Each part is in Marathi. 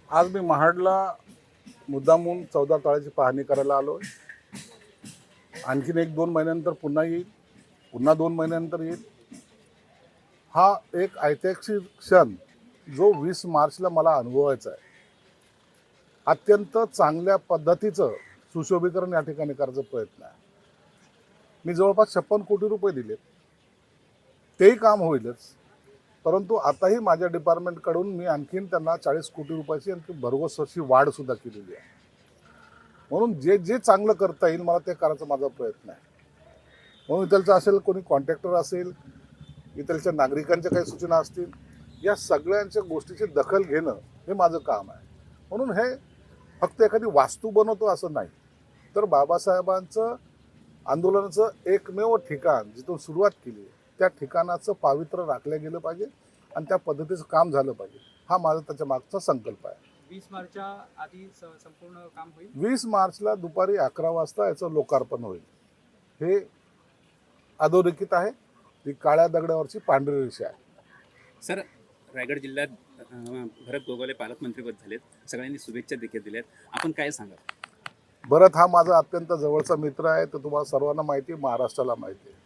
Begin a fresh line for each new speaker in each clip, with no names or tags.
आज मी महाडला मुद्दामून 14 तळ्याची पाहणी करायला आलो. आणखीन 1-2 महिन्यानंतर पुन्हा येईल, पुन्हा 2 महिन्यानंतर येईल. हा एक ऐतिहासिक क्षण जो 20 मार्चला मला अनुभवायचा आहे. अत्यंत चांगल्या पद्धतीचं सुशोभीकरण या ठिकाणी करायचा प्रयत्न आहे. मी जवळपास 56 कोटी रुपये दिले. तेही काम होईलच, परंतु आताही माझ्या डिपार्टमेंटकडून मी आणखीन त्यांना 40 कोटी रुपयाची आणखी भरघोस अशी वाढसुद्धा केलेली आहे. म्हणून जे जे चांगलं करता येईल मला ते करायचा माझा प्रयत्न आहे. म्हणून इथलचं असेल, कोणी कॉन्ट्रॅक्टर असेल, इथलच्या नागरिकांच्या काही सूचना असतील, या सगळ्यांच्या गोष्टीची दखल घेणं हे माझं काम आहे. म्हणून हे फक्त एखादी वास्तू बनवतो असं नाही, तर बाबासाहेबांचं आंदोलनाचं एकमेव ठिकाण जिथून सुरुवात केली त्या ठिकाणाचं पावित्र्य राखलं गेलं पाहिजे आणि त्या पद्धतीचं काम झालं पाहिजे. हा माझा त्याच्या मागचा संकल्प आहे.
20 मार्चच्या आधी संपूर्ण काम होईल.
20 मार्चला दुपारी 11 वाजता याचं लोकार्पण होईल. हे अधोरेखित आहे. ती काळ्या दगडावरची पांढरी रेषा आहे.
सर, रायगड जिल्ह्यात भरत गोगावले पालकमंत्रीपद झालेत. सगळ्यांनी शुभेच्छा देखील दिल्यात. आपण काय सांगा?
भरत हा माझा अत्यंत जवळचा मित्र आहे. तो तुम्हाला सर्वांना माहिती आहे, महाराष्ट्राला माहिती आहे.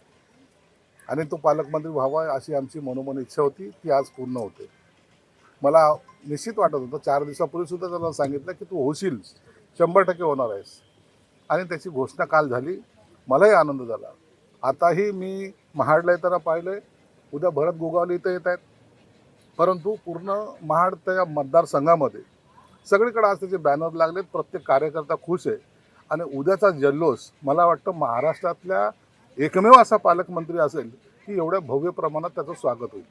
आणि तो पालकमंत्री व्हावा अशी आमची मनोमन इच्छा होती. ती आज पूर्ण होते. मला निश्चित वाटत होतं, 4 दिवसापूर्वीसुद्धा त्याला सांगितलं की तू होशील, 100% होणार आहेस. आणि त्याची घोषणा काल झाली. मलाही आनंद झाला. आताही मी महाडला येताना पाहिलं आहे. उद्या भरत गोगावले इथं येत आहेत. परंतु पूर्ण महाड त्या मतदारसंघामध्ये सगळीकडे आज त्याचे बॅनर लागलेत. प्रत्येक कार्यकर्ता खुश आहे. आणि उद्याचा जल्लोष मला वाटतं महाराष्ट्रातल्या एकमेव असा पालकमंत्री असेल की एवढ्या भव्य प्रमाणात त्याचं स्वागत होईल.